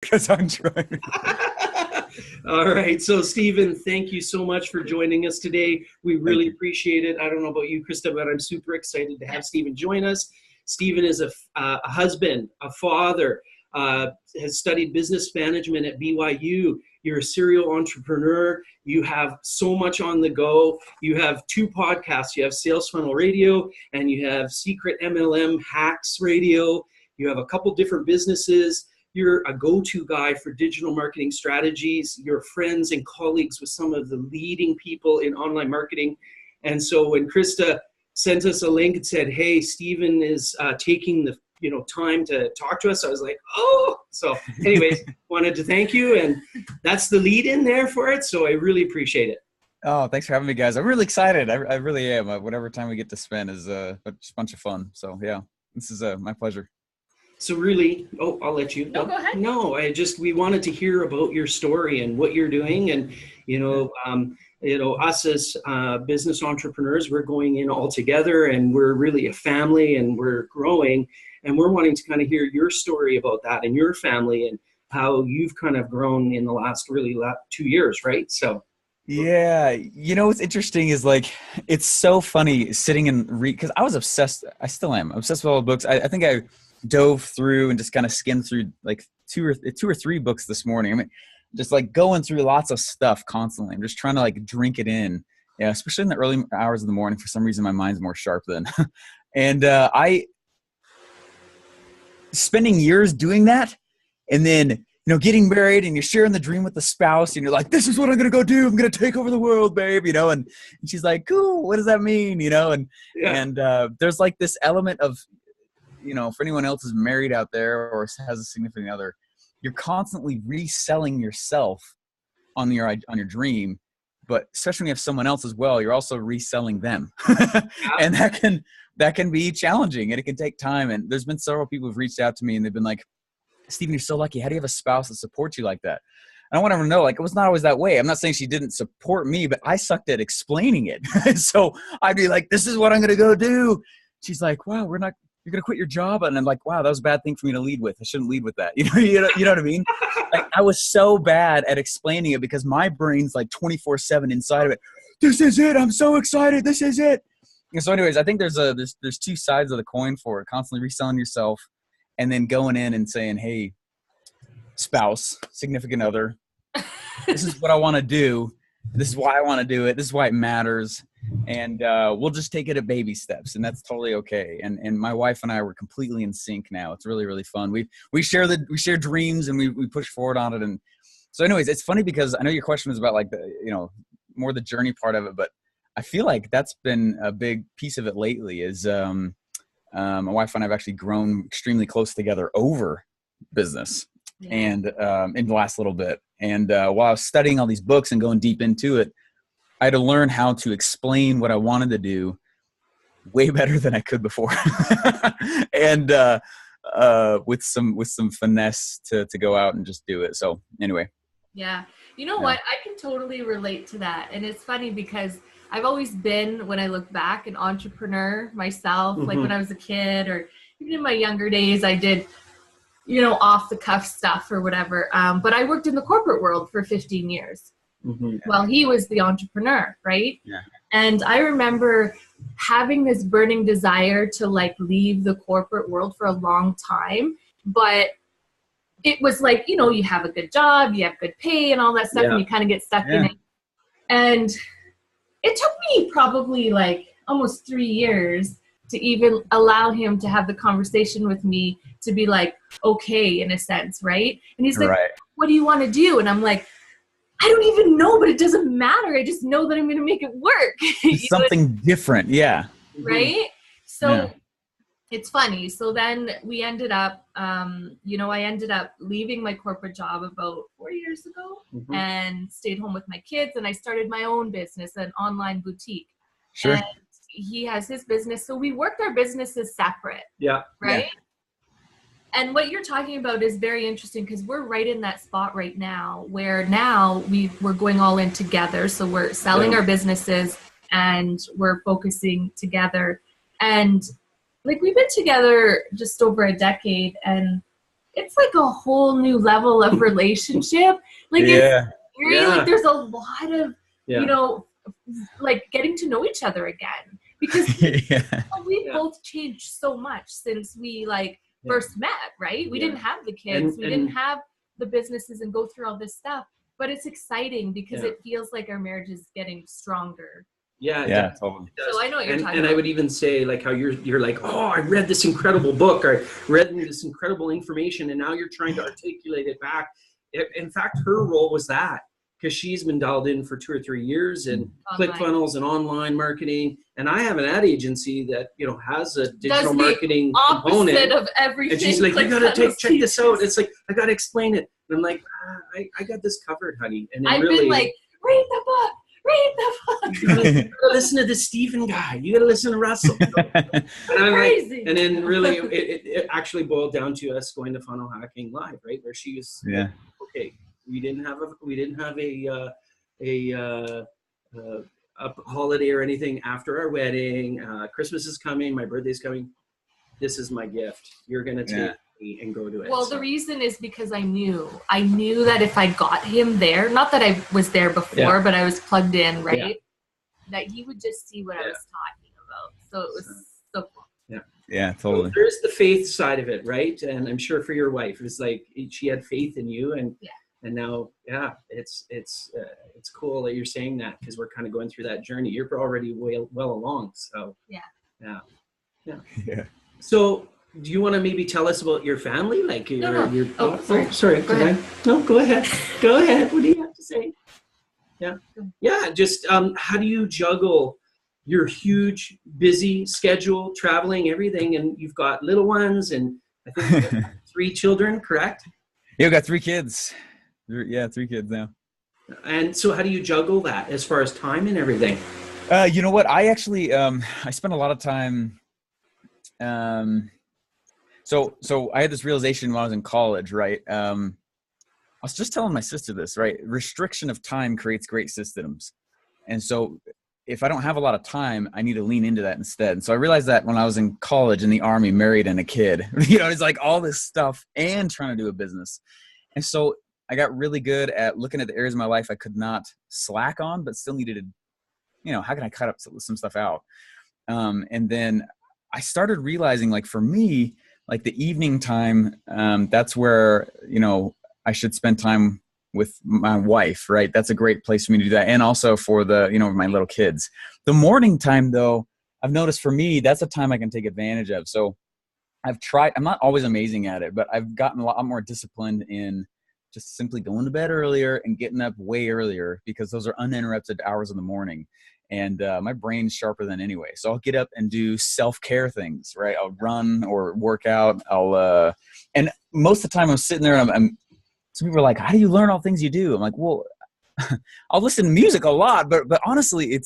because I'm driving. All right. So, Stephen, thank you so much for joining us today. We really appreciate it. I don't know about you, Krista, but I'm super excited to have Stephen join us. Stephen is a husband, a father, has studied business management at BYU. You're a serial entrepreneur. You have so much on the go. You have 2 podcasts. You have Sales Funnel Radio and you have Secret MLM Hacks Radio. You have a couple different businesses. You're a go-to guy for digital marketing strategies. You're friends and colleagues with some of the leading people in online marketing. And so when Krista sent us a link and said, hey, Stephen is taking the time to talk to us, I was like, oh. So anyways, wanted to thank you. And that's the lead in there for it. So I really appreciate it. Oh, thanks for having me, guys. I'm really excited. I really am. Whatever time we get to spend is a bunch of fun. So yeah, this is my pleasure. So really, I'll let you. No, go ahead. No, we wanted to hear about your story and what you're doing. And, us as business entrepreneurs, we're going in all together and we're really a family and we're growing. And we're wanting to kind of hear your story about that and your family and how you've kind of grown in the last 2 years, right? So. Yeah. What's interesting is like, it's so funny sitting and because I was obsessed. I still am obsessed with all the books. I think I dove through and just kind of skimmed through like two or three books this morning. I mean, just like going through lots of stuff constantly. I'm just trying to like drink it in. Yeah. Especially in the early hours of the morning. For some reason, my mind's more sharp then. And spending years doing that. And then, getting married and you're sharing the dream with the spouse and you're like, this is what I'm going to go do. I'm going to take over the world, babe. And she's like, cool. What does that mean? And there's like this element of, for anyone else who's married out there or has a significant other, you're constantly reselling yourself on your dream, but especially when you have someone else as well, you're also reselling them. And that can be challenging and it can take time. And there's been several people who've reached out to me and they've been like, Stephen, you're so lucky. How do you have a spouse that supports you like that? And I want to know, like, it was not always that way. I'm not saying she didn't support me, but I sucked at explaining it. So I'd be like, this is what I'm going to go do. She's like, wow, you're going to quit your job. And I'm like, wow, that was a bad thing for me to lead with. I shouldn't lead with that. You know what I mean? Like, I was so bad at explaining it because my brain's like 24/7 inside of it. This is it. I'm so excited. This is it. And so anyways, I think there's 2 sides of the coin for it. Constantly reselling yourself and then going in and saying, hey, spouse, significant other, this is what I want to do. This is why I want to do it. This is why it matters. And we'll just take it at baby steps, and that's totally okay. And my wife and I were completely in sync now. It's really, really fun. We share dreams and we push forward on it. And so anyways, it's funny because I know your question was about like the, more the journey part of it, but I feel like that's been a big piece of it lately is my wife and I have actually grown extremely close together over business. Yeah. And in the last little bit. And while I was studying all these books and going deep into it, I had to learn how to explain what I wanted to do way better than I could before. And with some finesse to go out and just do it. So anyway. Yeah. You know what? I can totally relate to that. And it's funny because I've always been, when I look back, an entrepreneur myself. Mm-hmm. Like when I was a kid or even in my younger days, I did off the cuff stuff or whatever. But I worked in the corporate world for 15 years. Mm-hmm. Well, he was the entrepreneur, right? Yeah. And I remember having this burning desire to like leave the corporate world for a long time. But it was like, you have a good job, you have good pay and all that stuff, and you kind of get stuck in it. And it took me probably like almost 3 years to even allow him to have the conversation with me to be like, okay, in a sense, right? And he's like, what do you want to do? And I'm like, I don't even know, but it doesn't matter. I just know that I'm going to make it work. Something different. Yeah. Right. So it's funny. So then we ended up, I ended up leaving my corporate job about 4 years ago and stayed home with my kids. And I started my own business, an online boutique. Sure. And he has his business. So we worked our businesses separate. Yeah. Right. Yeah. And what you're talking about is very interesting because we're right in that spot right now where now we're going all in together. So we're selling our businesses and we're focusing together. And like we've been together just over a decade, and it's like a whole new level of relationship. Like it's scary. Like there's a lot of, you know, like getting to know each other again, because we both changed so much since we like first met, right? We didn't have the kids, we didn't have the businesses and go through all this stuff, but it's exciting because it feels like our marriage is getting stronger. Yeah, totally. So I know what you're talking about. And I would even say, like, how you're like, oh, I read this incredible book, or I read this incredible information, and now you're trying to articulate it back. In fact, her role was that, because she's been dialed in for 2 or 3 years in Clickfunnels and online marketing, and I have an ad agency that, you know, has a digital marketing component of everything. And she's like, you gotta check this out. It's like, I gotta explain it. And I'm like, I got this covered, honey. And I've been like, read the book. You gotta listen to the Stephan guy. You gotta listen to Russell. And I'm crazy. Like, and then really, it actually boiled down to us going to Funnel Hacking Live, right? Where she was, okay, we didn't have a holiday or anything after our wedding. Christmas is coming. My birthday's coming. This is my gift. You're gonna take me and go to it. Well, the reason is because I knew that if I got him there, not that I was there before, but I was plugged in, right? That he would just see what I was talking about. So it was so cool. Yeah, totally. So there's the faith side of it, right? And I'm sure for your wife, it's like she had faith in you, and now, it's cool that you're saying that, because we're kind of going through that journey. You're already well along. So yeah. So, do you want to maybe tell us about your family? Like your sorry. Go ahead. No, go ahead. Go ahead. What do you have to say? Yeah. Just how do you juggle your huge, busy schedule, traveling, everything, and you've got little ones, and I think you have 3 children, correct? Yeah, we got 3 kids. 3 kids now. And so, how do you juggle that as far as time and everything? You know what? I actually I spent a lot of time. So I had this realization when I was in college, right? I was just telling my sister this, right? Restriction of time creates great systems. And so if I don't have a lot of time, I need to lean into that instead. And so I realized that when I was in college, in the Army, married and a kid, you know, it's like all this stuff and trying to do a business. And so I got really good at looking at the areas of my life I could not slack on, but still needed to, you know, how can I cut up some stuff out? And then I started realizing, like, for me, like the evening time, that's where, you know, I should spend time with my wife, right? That's a great place for me to do that. And also for the, you know, my little kids. The morning time, though, I've noticed for me, that's a time I can take advantage of. So I've tried, I'm not always amazing at it, but I've gotten a lot more disciplined in just simply going to bed earlier and getting up way earlier, because those are uninterrupted hours in the morning. And my brain's sharper than anyway. So I'll get up and do self-care things, right? I'll run or work out. And most of the time I'm sitting there and some people are like, how do you learn all the things you do? I'm like, well, I'll listen to music a lot, but honestly,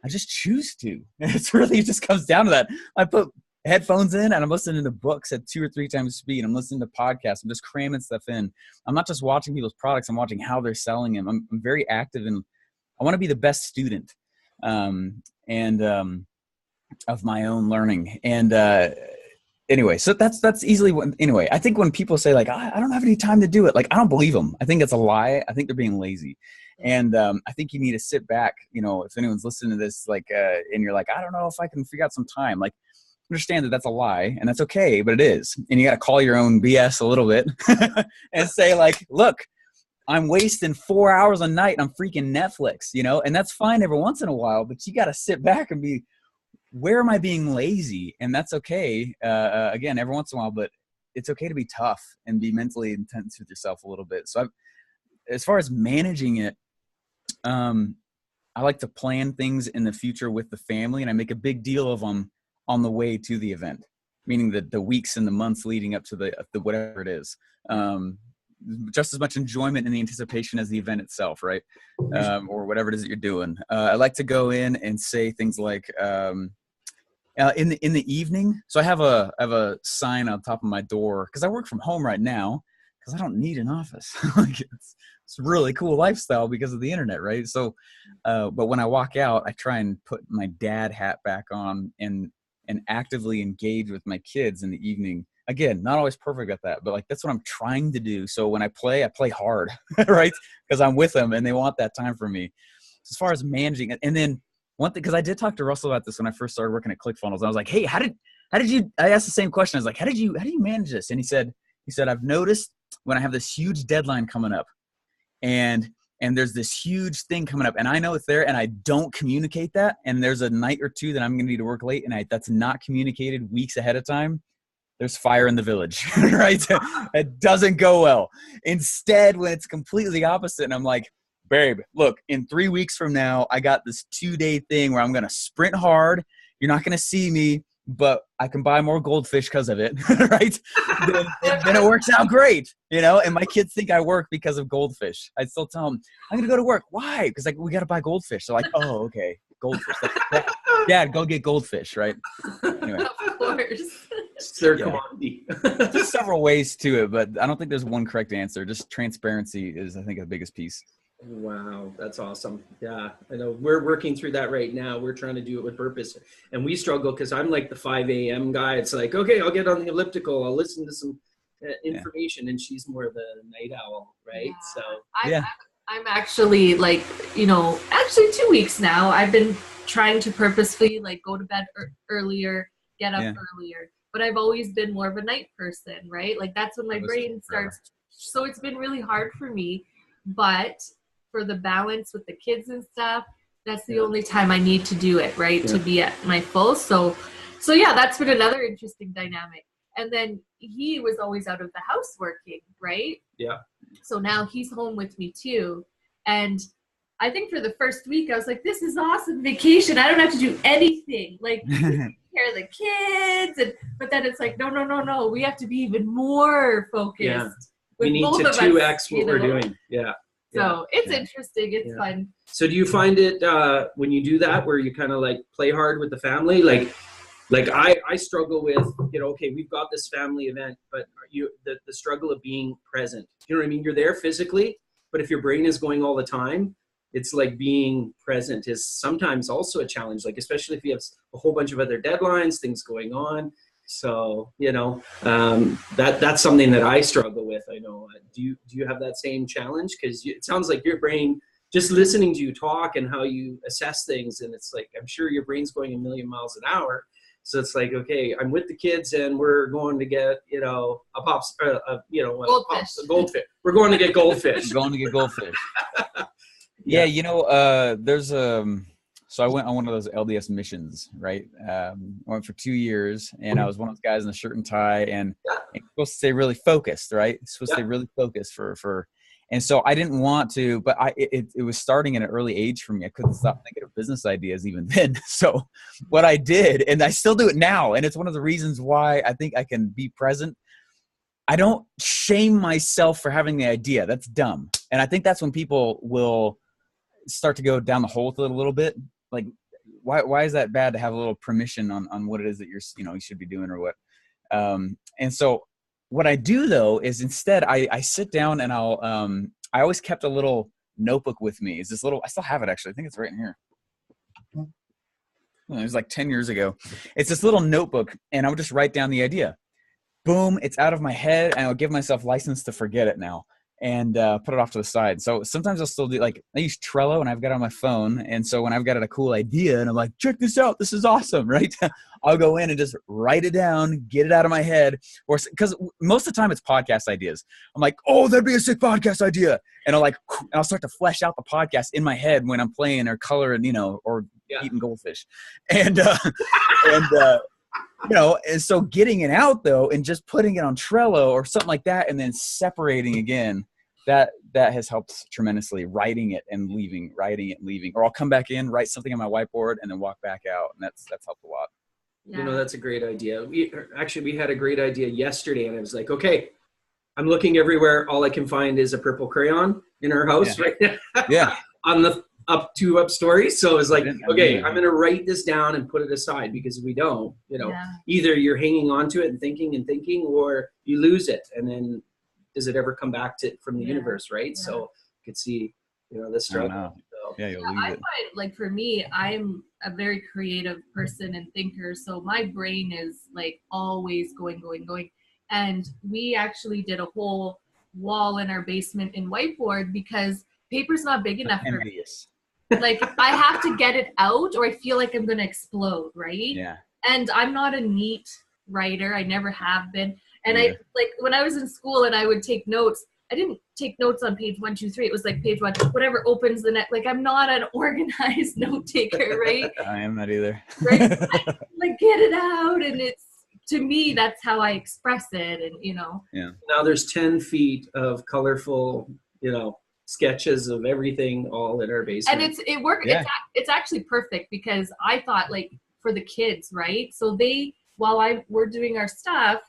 I just choose to. It's really, it just comes down to that. I put headphones in and I'm listening to books at 2 or 3 times speed. I'm listening to podcasts. I'm just cramming stuff in. I'm not just watching people's products. I'm watching how they're selling them. I'm very active, and I want to be the best student of my own learning. And anyway, so that's easily one. Anyway, I think when people say, like, I don't have any time to do it, like, I don't believe them. I think it's a lie. I think they're being lazy. And I think you need to sit back, you know, if anyone's listening to this, like, and you're like, I don't know if I can figure out some time, like, understand that that's a lie, and that's okay, but it is. And you got to call your own BS a little bit and say, like, look, I'm wasting 4 hours a night and I'm freaking Netflix, you know, and that's fine every once in a while, but you got to sit back and be, where am I being lazy? And that's okay. Again, every once in a while, but it's okay to be tough and be mentally intense with yourself a little bit. So as far as managing it, I like to plan things in the future with the family, and I make a big deal of them on the way to the event, meaning the weeks and the months leading up to the whatever it is. Just as much enjoyment in the anticipation as the event itself, right? Or whatever it is that you're doing. I like to go in and say things like, in the evening. So I have a sign on top of my door, because I work from home right now, because I don't need an office. Like, it's a really cool lifestyle because of the internet, right? So, but when I walk out, I try and put my dad hat back on and actively engage with my kids in the evening. again, not always perfect at that, but like, that's what I'm trying to do. So when I play hard, right? Because I'm with them and they want that time from me. As far as managing it. And then one thing, because I did talk to Russell about this when I first started working at Clickfunnels. And I was like, hey, how did you, I asked the same question. I was like, how do you manage this? And he said, I've noticed when I have this huge deadline coming up and there's this huge thing coming up and I know it's there and I don't communicate that. And there's a night or two that I'm going to need to work late and that's not communicated weeks ahead of time. There's fire in the village, right? It doesn't go well. Instead, when it's completely opposite and I'm like, babe, look, in 3 weeks from now, I got this 2-day thing where I'm going to sprint hard. You're not going to see me, but I can buy more goldfish because of it, right? then it works out great, you know? And my kids think I work because of goldfish. I still tell them, I'm going to go to work. Why? Because like, we got to buy goldfish. They're like, oh, okay, goldfish. Dad, go get goldfish, right? Anyway. Of course. It's their commodity. There's several ways to it, but I don't think there's one correct answer. Just transparency is, I think, the biggest piece. Wow, that's awesome. Yeah, I know we're working through that right now. We're trying to do it with purpose, and we struggle because I'm like the 5 a.m. guy. It's like, okay, I'll get on the elliptical, I'll listen to some information, and she's more of the night owl, right? Yeah. So I'm actually like, actually 2 weeks now, I've been trying to purposefully like go to bed earlier, get up earlier, but I've always been more of a night person, right? Like that's when my brain starts. So it's been really hard for me, but for the balance with the kids and stuff, that's the only time I need to do it, right? To be at my full. So yeah, that's been another interesting dynamic. And then he was always out of the house working, right? Yeah. So now he's home with me too. And I think for the first week, I was like, this is awesome vacation. I don't have to do anything. Like, take care of the kids. But then it's like, no. We have to be even more focused. Yeah. We need to 2x what we're doing. Yeah. So it's interesting. It's fun. So do you find it when you do that where you kind of like play hard with the family? Like I struggle with, okay, we've got this family event, but the struggle of being present. You know what I mean? You're there physically, but if your brain is going all the time, it's like being present is sometimes also a challenge, like especially if you have a whole bunch of other deadlines, things going on. So, that's something that I struggle with. I know. Do you have that same challenge? Because it sounds like your brain, just listening to you talk and how you assess things, and it's like, I'm sure your brain's going a million miles an hour. So it's like, okay, I'm with the kids and we're going to get, a goldfish. We're going to get goldfish. Yeah, there's so I went on one of those LDS missions, right? I went for 2 years, and I was one of those guys in a shirt and tie, and it's supposed to stay really focused, right? It's supposed to stay really focused for, and so I didn't want to, but it was starting at an early age for me. I couldn't stop thinking of business ideas even then. So what I did, and I still do it now, and it's one of the reasons why I think I can be present. I don't shame myself for having the idea. That's dumb. And I think that's when people will start to go down the hole with it a little bit. Like, why is that bad to have a little permission on what it is that you should be doing or what? And so what I do though is instead I sit down and I always kept a little notebook with me. It's this little, I still have it actually. I think it's right in here. It was like 10 years ago. It's this little notebook, and I would just write down the idea. Boom, it's out of my head, and I'll give myself license to forget it now and put it off to the side. So sometimes I'll still do, like, I use Trello, and I've got it on my phone. And so when I've got a cool idea and I'm like, check this out, this is awesome, right? I'll go in and just write it down, get it out of my head. Or because most of the time it's podcast ideas. I'm like, oh, that'd be a sick podcast idea. And I'll start to flesh out the podcast in my head when I'm playing or coloring, or eating goldfish. And and so getting it out though, and just putting it on Trello or something like that, and then separating again, that has helped tremendously. Writing it and leaving, or I'll come back in, write something on my whiteboard, and then walk back out, and that's helped a lot. Yeah. That's a great idea. We had a great idea yesterday, and I was like, okay, I'm looking everywhere. All I can find is a purple crayon in our house right now. Yeah. On the up stories. So it's like, okay, I'm going to write this down and put it aside, because if we don't, either you're hanging on to it and thinking, or you lose it. And then does it ever come back from the universe? Right. Yeah. So you could see, the struggle. So. Yeah. You'll lose I it. find, like, for me, I'm a very creative person and thinker. So my brain is like always going. And we actually did a whole wall in our basement in Whiteboard because paper's not big enough for me. Like, I have to get it out or I feel like I'm going to explode, right? Yeah. And I'm not a neat writer. I never have been. And I, like, when I was in school and I would take notes, I didn't take notes on page 1, 2, 3. It was like page 1, whatever opens the net. Like, I'm not an organized note taker, right? I am not either. Right? Like, get it out. And it's, to me, that's how I express it. And, you know. Yeah. Now there's 10 feet of colorful, you know, sketches of everything all in our basement. And it worked. Yeah. It's actually perfect because I thought, like, for the kids, right? So they, while we're doing our stuff,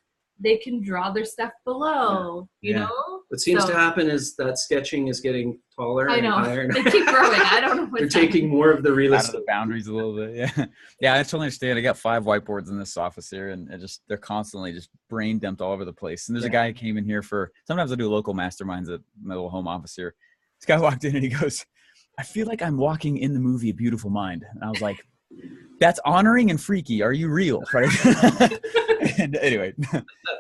they can draw their stuff below, you know? What seems to happen is that sketching is getting taller and higher. They keep growing. I don't know what's They're taking more of the real out estate. of the boundaries a little bit. Yeah. Yeah, I totally understand. I got 5 whiteboards in this office here, and they're constantly just brain dumped all over the place. And there's a guy who came in here sometimes I do local masterminds at my little home office here. This guy walked in and he goes, I feel like I'm walking in the movie A Beautiful Mind. And I was like, that's honoring and freaky. Are you real? Right? And anyway,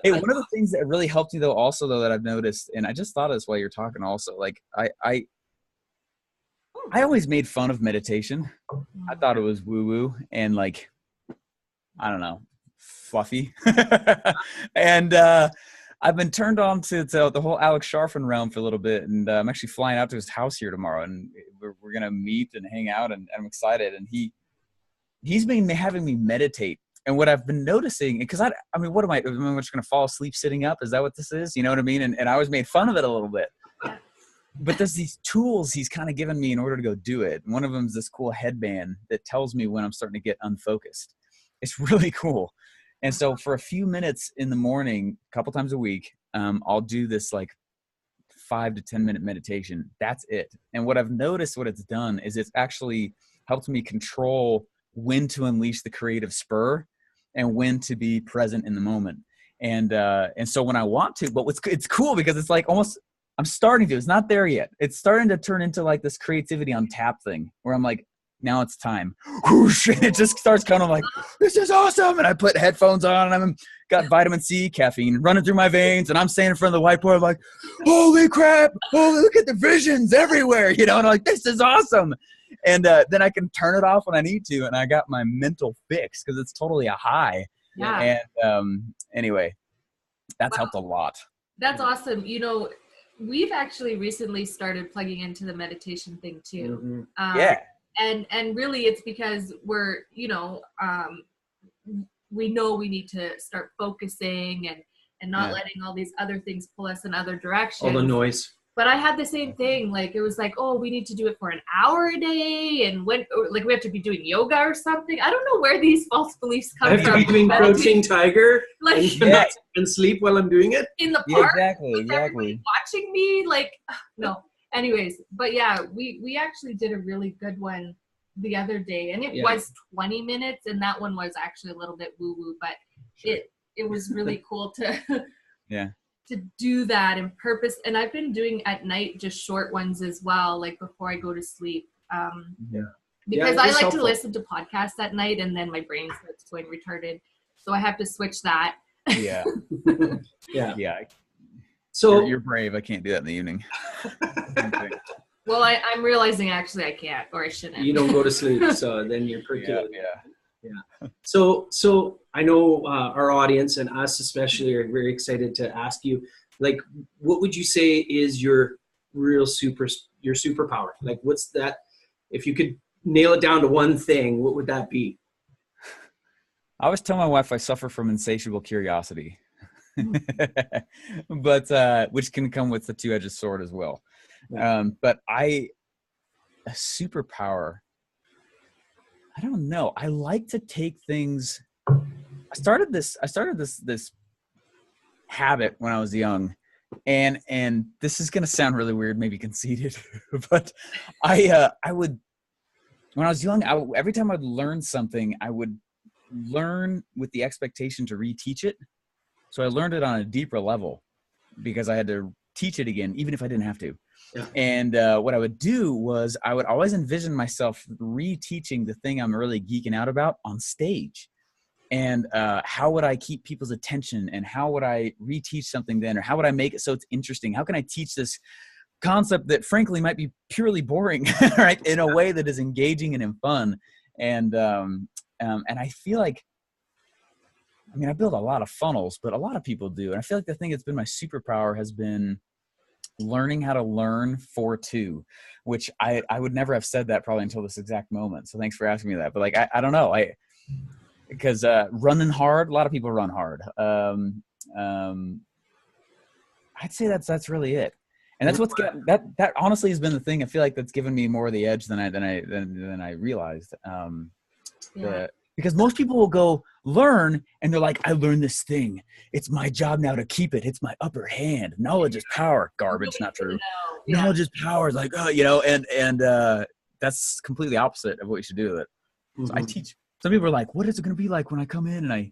hey, one of the things that really helped me also that I've noticed, and I just thought of this while you're talking also, like I always made fun of meditation. I thought it was woo-woo and like, I don't know, fluffy. And I've been turned on to the whole Alex Sharfin realm for a little bit. And I'm actually flying out to his house here tomorrow, and we're going to meet and hang out, and I'm excited. And he's been having me meditate. And what I've been noticing, because I mean, what am I just going to fall asleep sitting up? Is that what this is? You know what I mean? And I always made fun of it a little bit. But there's these tools he's kind of given me in order to go do it. One of them is this cool headband that tells me when I'm starting to get unfocused. It's really cool. And so for a few minutes in the morning, a couple times a week, I'll do this like 5 to 10 minute meditation. That's it. And what I've noticed, what it's done is it's actually helped me control when to unleash the creative spur and when to be present in the moment. And so when I want to, but it's cool because it's like almost, I'm starting to, it's not there yet. It's starting to turn into like this creativity on tap thing where I'm like, now it's time. Whoosh, and it just starts kind of like, this is awesome. And I put headphones on and I've got vitamin C caffeine running through my veins. And I'm standing in front of the whiteboard. I'm like, holy crap. Oh, look at the visions everywhere. You know, and I'm like, this is awesome. And then I can turn it off when I need to. And I got my mental fix because it's totally a high. Yeah. And anyway, that's helped a lot. That's awesome. You know, we've actually recently started plugging into the meditation thing too. Mm-hmm. And really it's because we're, you know, we know we need to start focusing and not letting all these other things pull us in other directions. All the noise. But I had the same thing. Like, it was like, oh, we need to do it for an hour a day. And when, like, we have to be doing yoga or something. I don't know where these false beliefs come from. I have to be doing Protein Tiger like, and sleep while I'm doing it. In the park. Yeah, with everybody watching me. Like, no. Anyways, but yeah, we actually did a really good one the other day. And it was 20 minutes. And that one was actually a little bit woo-woo. But it was really cool to... to do that in purpose. And I've been doing at night just short ones as well, like before I go to sleep. Because I like to listen to podcasts at night and then my brain starts going retarded. So I have to switch that. Yeah. Yeah. So you're brave. I can't do that in the evening. Well, I'm realizing actually I can't, or I shouldn't. You don't go to sleep, so then you're percolating. Yeah. So I know our audience and us especially are very excited to ask you, like, what would you say is your real superpower? Like, what's that? If you could nail it down to one thing, what would that be? I always tell my wife I suffer from insatiable curiosity, but which can come with the two-edged sword as well. But a superpower. I don't know. I like to take things. I started this habit when I was young, and this is gonna sound really weird, maybe conceited, but I would, when I was young, every time I'd learn something, I would learn with the expectation to reteach it. So I learned it on a deeper level because I had to teach it again, even if I didn't have to. Yeah. And what I would do was I would always envision myself reteaching the thing I'm really geeking out about on stage. And how would I keep people's attention, and how would I reteach something then, or how would I make it so it's interesting? How can I teach this concept that frankly might be purely boring, right, in a way that is engaging and fun? And I feel like, I mean, I build a lot of funnels, but a lot of people do. And I feel like the thing that's been my superpower has been learning how to learn for two, which I would never have said that probably until this exact moment. So thanks for asking me that. But like, I don't know. Because running hard, a lot of people run hard. I'd say that's really it. And that's what's that honestly has been the thing. I feel like that's given me more of the edge than I realized. Because most people will go learn and they're like, I learned this thing. It's my job now to keep it. It's my upper hand. Knowledge is power. Garbage, not true. Knowledge is power. Like, and that's completely opposite of what you should do with it. So I teach. Some people are like, what is it going to be like when I come in and I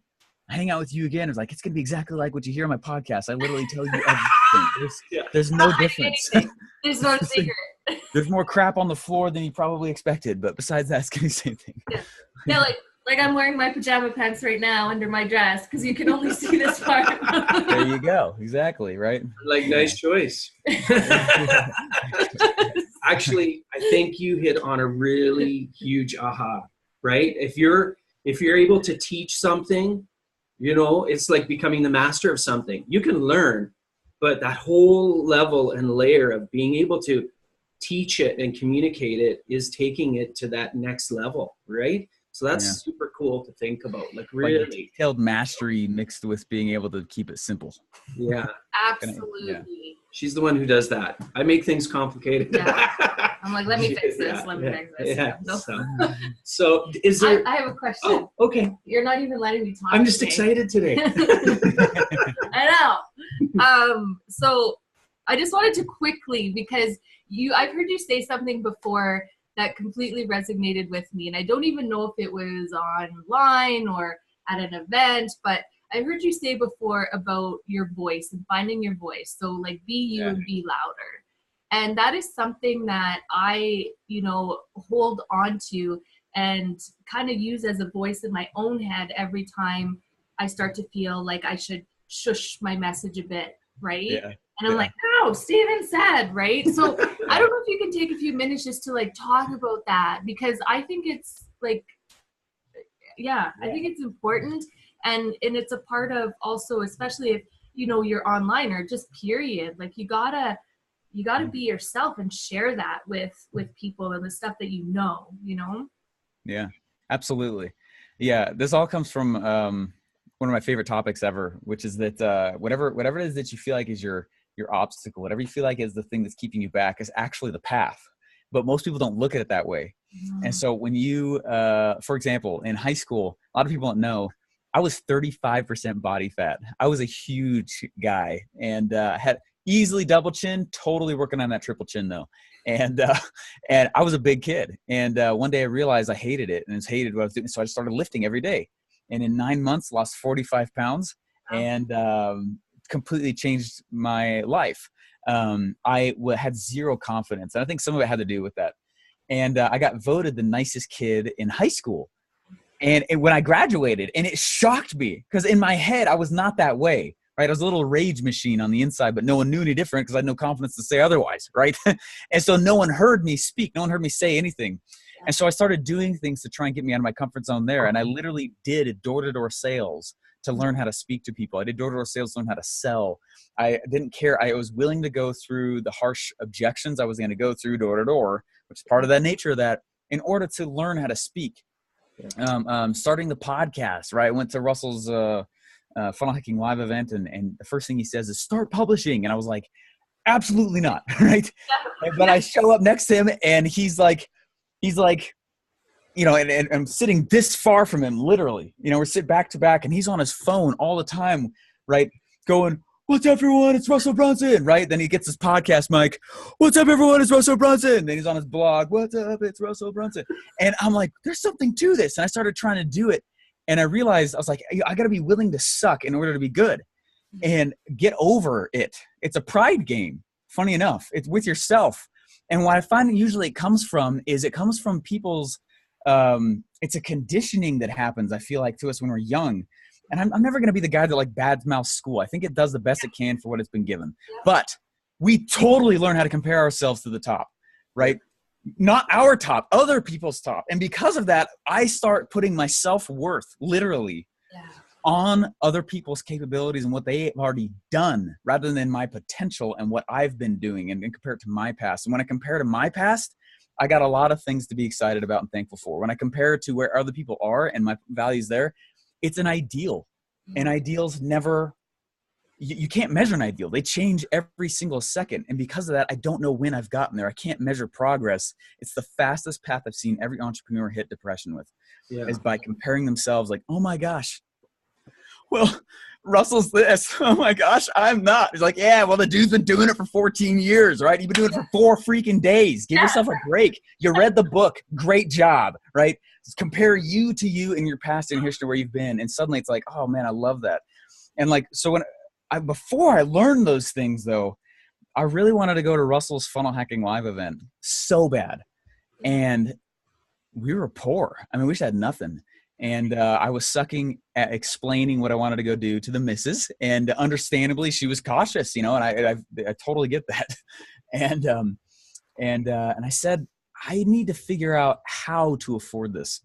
hang out with you again? It's like, it's going to be exactly like what you hear on my podcast. I literally tell you everything. There's no difference. There's no secret. There's more crap on the floor than you probably expected, but besides that, it's going to be the same thing. Yeah, like I'm wearing my pajama pants right now under my dress because you can only see this part. There you go. Exactly, right? Like, nice choice. Actually, I think you hit on a really huge aha, right? If you're able to teach something, it's like becoming the master of something. You can learn, but that whole level and layer of being able to teach it and communicate it is taking it to that next level, right? So that's super cool to think about, like really detailed mastery mixed with being able to keep it simple. Yeah, absolutely. Yeah. She's the one who does that. I make things complicated. Yeah. I'm like, let me fix this. Let me fix this. Yeah. So is there? I have a question. Oh, okay. You're not even letting me talk. I'm just excited today. I know. So I just wanted to quickly, because I've heard you say something before that completely resonated with me. And I don't even know if it was online or at an event, but I heard you say before about your voice and finding your voice. So like, be you and be louder. And that is something that I, hold on to and kind of use as a voice in my own head every time I start to feel like I should shush my message a bit, right? Yeah. And I'm like, no, Stephen said, right? So I don't know if you can take a few minutes just to like talk about that, because I think it's like, I think it's important. And it's a part of also, especially if, you're online or just period, like you gotta be yourself and share that with people and the stuff that Yeah, absolutely. Yeah. This all comes from one of my favorite topics ever, which is that whatever it is that you feel like is your obstacle, whatever you feel like is the thing that's keeping you back, is actually the path. But most people don't look at it that way. And so when you, for example, in high school, a lot of people don't know, I was 35% body fat. I was a huge guy and had easily double chin, totally working on that triple chin though. And I was a big kid. And one day I realized I hated it and it's hated what I was doing. So I just started lifting every day. And in 9 months, lost 45 pounds and completely changed my life. I had zero confidence. And I think some of it had to do with that. And I got voted the nicest kid in high school. And when I graduated, and it shocked me because in my head, I was not that way, right? I was a little rage machine on the inside, but no one knew any different because I had no confidence to say otherwise, right? And so no one heard me speak. No one heard me say anything. And so I started doing things to try and get me out of my comfort zone there. And I literally did door-to-door sales to learn how to speak to people. I did door-to-door sales to learn how to sell. I didn't care. I was willing to go through the harsh objections I was going to go through door-to-door, which is part of that nature of that, in order to learn how to speak. Starting the podcast, right? I went to Russell's funnel hacking live event and the first thing he says is start publishing. And I was like, absolutely not. Right. But I show up next to him and he's like, and I'm sitting this far from him, literally, we're sitting back to back and he's on his phone all the time, right? Going, what's up, everyone? It's Russell Brunson, right? Then he gets his podcast mic. What's up, everyone? It's Russell Brunson. Then he's on his blog. What's up? It's Russell Brunson. And I'm like, there's something to this. And I started trying to do it. And I realized, I was like, I got to be willing to suck in order to be good and get over it. It's a pride game. Funny enough, it's with yourself. And what I find usually it comes from people's it's a conditioning that happens, I feel like, to us when we're young. And I'm never going to be the guy that like badmouths school. I think it does the best it can for what it's been given. But we totally learn how to compare ourselves to the top, right? Not our top, other people's top. And because of that, I start putting my self-worth literally on other people's capabilities and what they have already done rather than my potential and what I've been doing and compare it to my past. And when I compare to my past, I got a lot of things to be excited about and thankful for. When I compare it to where other people are and my values there, it's an ideal. And ideals never, you can't measure an ideal. They change every single second. And because of that, I don't know when I've gotten there. I can't measure progress. It's the fastest path I've seen every entrepreneur hit depression with, is by comparing themselves like, oh my gosh, well, Russell's this. Oh my gosh, I'm not. He's like, yeah, well, the dude's been doing it for 14 years, right? You've been doing it for 4 freaking days. Give yourself a break. You read the book. Great job, right? Just compare you to you in your past and history where you've been. And suddenly it's like, oh man, I love that. And like, so before I learned those things though, I really wanted to go to Russell's Funnel Hacking Live event so bad. And we were poor. I mean, we just had nothing. And I was sucking at explaining what I wanted to go do to the missus, and understandably, she was cautious, you know, and I totally get that. And I said, I need to figure out how to afford this.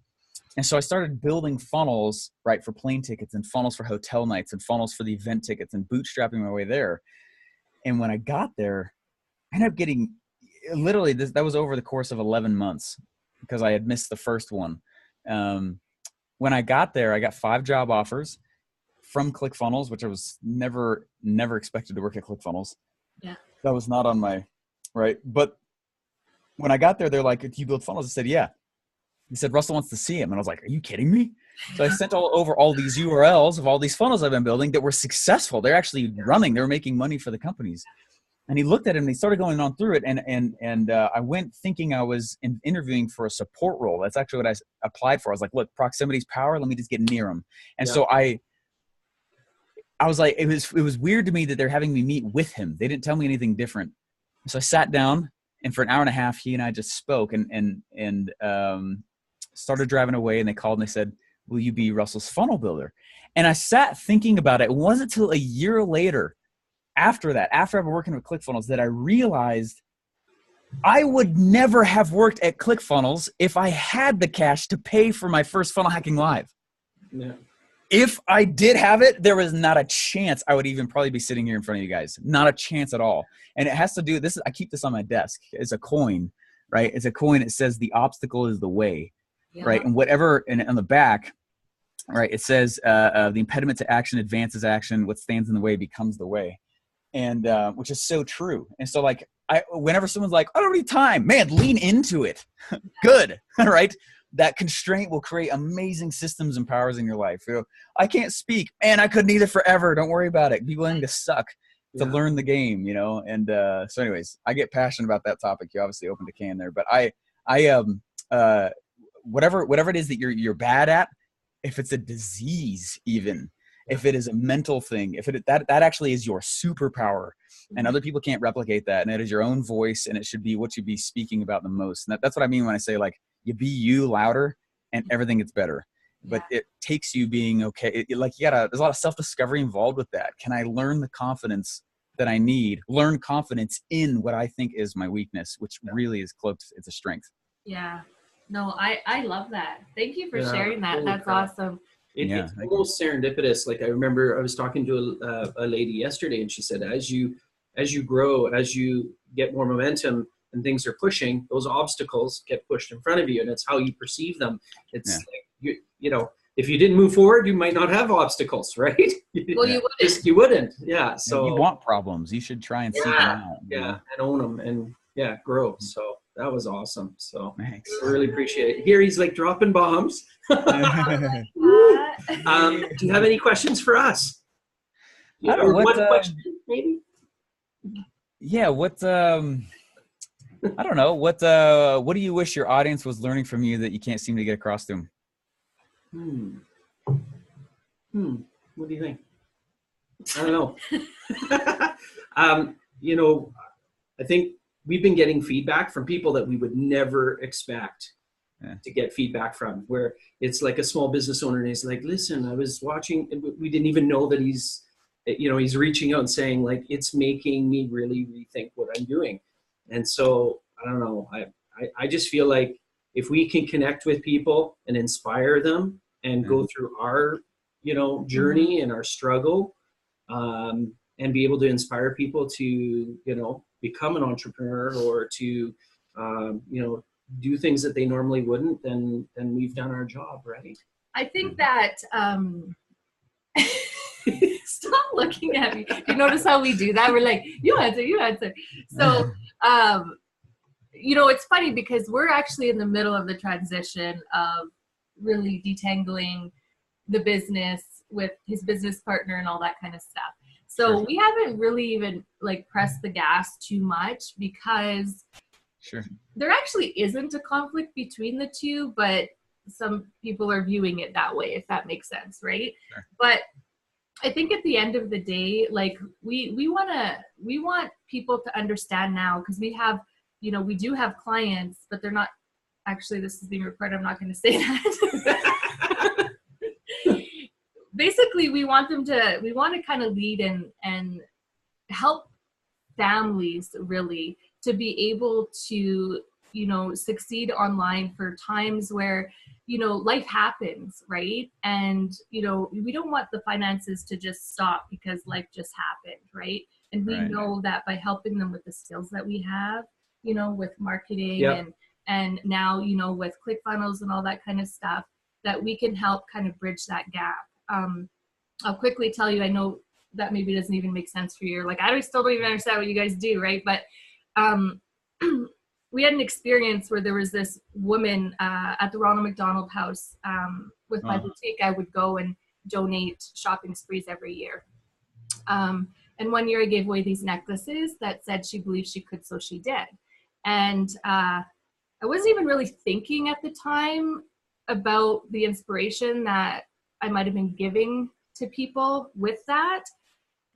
And so I started building funnels, right, for plane tickets and funnels for hotel nights and funnels for the event tickets and bootstrapping my way there. And when I got there, I ended up getting literally that was over the course of 11 months because I had missed the first one. When I got there, I got 5 job offers from Clickfunnels, which I was never expected to work at Clickfunnels. Yeah. That was not on my, right. But when I got there, they're like, do you build funnels? I said, yeah. He said, Russell wants to see him. And I was like, are you kidding me? So I sent over all these URLs of all these funnels I've been building that were successful. They're actually running. They were making money for the companies. And he looked at it and he started going on through it. And I went thinking I was interviewing for a support role. That's actually what I applied for. I was like, look, proximity's power. Let me just get near them. And so I was like, it was weird to me that they're having me meet with him. They didn't tell me anything different. So I sat down, and for an hour and a half, he and I just spoke and started driving away. And they called and they said, will you be Russell's funnel builder? And I sat thinking about it. It wasn't until a year later, after I've been working with Clickfunnels, that I realized I would never have worked at Clickfunnels if I had the cash to pay for my first Funnel Hacking Live. Yeah. If I did have it, there was not a chance I would even probably be sitting here in front of you guys. Not a chance at all. And it has to do this. I keep this on my desk. It's a coin, right? It's a coin. It says the obstacle is the way, right? And whatever, and on the back, right, it says the impediment to action advances action. What stands in the way becomes the way. And which is so true. And so like whenever someone's like, I don't need time, man, lean into it. Good. Right. That constraint will create amazing systems and powers in your life. You know, I can't speak, man, I couldn't either forever. Don't worry about it. Be willing to suck to learn the game, you know? And so anyways, I get passionate about that topic. You obviously opened a can there, but whatever it is that you're bad at, if it's a disease, even if it is a mental thing, if that actually is your superpower, and other people can't replicate that, and it is your own voice, and it should be what you be speaking about the most. And that's what I mean when I say like you be you louder, and everything gets better. But it takes you being okay. Like there's a lot of self-discovery involved with that. Can I learn the confidence that I need? Learn confidence in what I think is my weakness, which really is close. It's a strength. Yeah. No, I love that. Thank you for sharing that. That's awesome. It's almost serendipitous. Like I remember I was talking to a lady yesterday, and she said, as you grow, as you get more momentum and things are pushing, those obstacles get pushed in front of you, and it's how you perceive them. It's like, you know, if you didn't move forward, you might not have obstacles, right? Well, you wouldn't. You wouldn't. Yeah. So you want problems. You should try and seek them out. Yeah, and own them, and grow. So that was awesome. So thanks. I really appreciate it. Here he's like dropping bombs. Do you have any questions for us? I don't know, one question, maybe? Yeah. I don't know. What do you wish your audience was learning from you that you can't seem to get across to them? What do you think? I don't know. You know, I think we've been getting feedback from people that we would never expect. to get feedback from, where it's like a small business owner and he's like, listen, I was watching, we didn't even know that he's reaching out and saying like, it's making me really rethink what I'm doing. And so, I don't know, I just feel like if we can connect with people and inspire them and go through our, journey and our struggle, and be able to inspire people to, become an entrepreneur or to, do things that they normally wouldn't, then we've done our job, right? I think that, stop looking at me. You notice how we do that? We're like, you answer. So, it's funny because we're actually in the middle of the transition of really detangling the business with his business partner and all that kind of stuff. So we haven't really even like pressed the gas too much because there actually isn't a conflict between the two, but some people are viewing it that way, if that makes sense, right? But I think at the end of the day, like we want people to understand now, because we have, we do have clients, but they're not actually, this is being recorded, I'm not going to say that. Basically, we want to kind of lead and help families really to be able to, succeed online for times where, life happens, right? And, we don't want the finances to just stop because life just happened, right? And we know that by helping them with the skills that we have, with marketing and now, with Clickfunnels and all that kind of stuff, that we can help kind of bridge that gap. I'll quickly tell you, I know that maybe doesn't even make sense for you. Like, I still don't even understand what you guys do, right? But we had an experience where there was this woman at the Ronald McDonald House with my boutique. I would go and donate shopping sprees every year. And one year I gave away these necklaces that said she believed she could, so she did. And I wasn't even really thinking at the time about the inspiration that I might have been giving to people with that.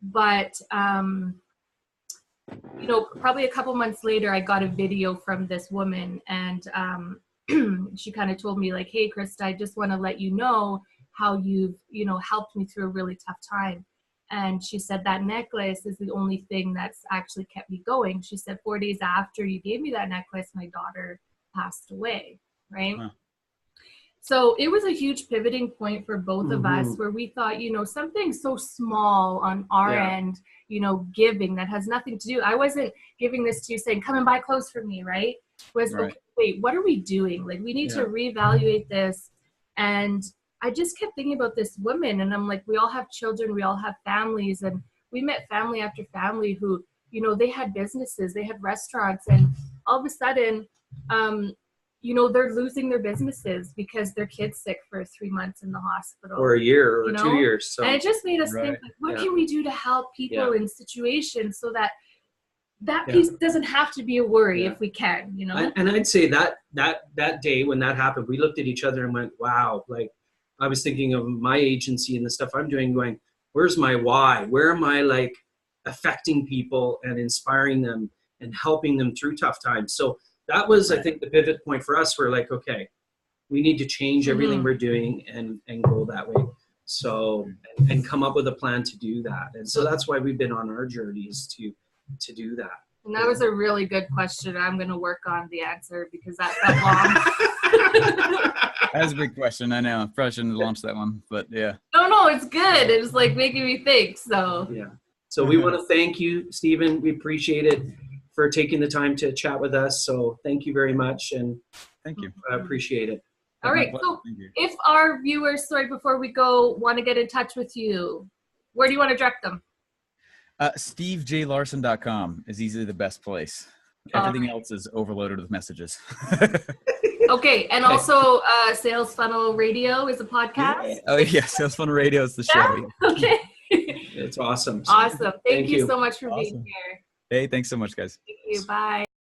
But, probably a couple months later, I got a video from this woman, and she kind of told me like, hey, Krista, I just want to let you know how you've, helped me through a really tough time. And she said, that necklace is the only thing that's actually kept me going. She said, 4 days after you gave me that necklace, my daughter passed away, right? Huh. So it was a huge pivoting point for both of us, where we thought, something so small on our end, giving that has nothing to do. I wasn't giving this to you saying, come and buy clothes for me, right? Okay, wait, what are we doing? Like, we need to reevaluate this. And I just kept thinking about this woman, and I'm like, we all have children, we all have families, and we met family after family who, they had businesses, they had restaurants, and all of a sudden, they're losing their businesses because their kid's sick for 3 months in the hospital. Or a year or 2 years. So. And it just made us think, like, what can we do to help people in situations so that piece doesn't have to be a worry if we can, And I'd say that day when that happened, we looked at each other and went, wow, like I was thinking of my agency and the stuff I'm doing going, where's my why? Where am I like affecting people and inspiring them and helping them through tough times? So that was, I think, the pivot point for us. We're like, okay, we need to change everything we're doing and go that way. So, and come up with a plan to do that. And so that's why we've been on our journeys to do that. And that was a really good question. I'm going to work on the answer because that felt long. That's a big question. I know. I probably shouldn't have launched that one, but yeah. No, it's good. It's like making me think. So yeah. So we want to thank you, Stephen. We appreciate it for taking the time to chat with us. So thank you very much. And thank you. I appreciate it. All right. So if our viewers, before we go, want to get in touch with you, where do you want to direct them? SteveJLarsen.com is easily the best place. Everything else is overloaded with messages. Okay. And also Sales Funnel Radio is a podcast. Yeah. Oh yeah. Sales Funnel Radio is the show. Okay. It's awesome. So awesome. Thank you so much for being here. Hey, thanks so much, guys. Thank you. Bye.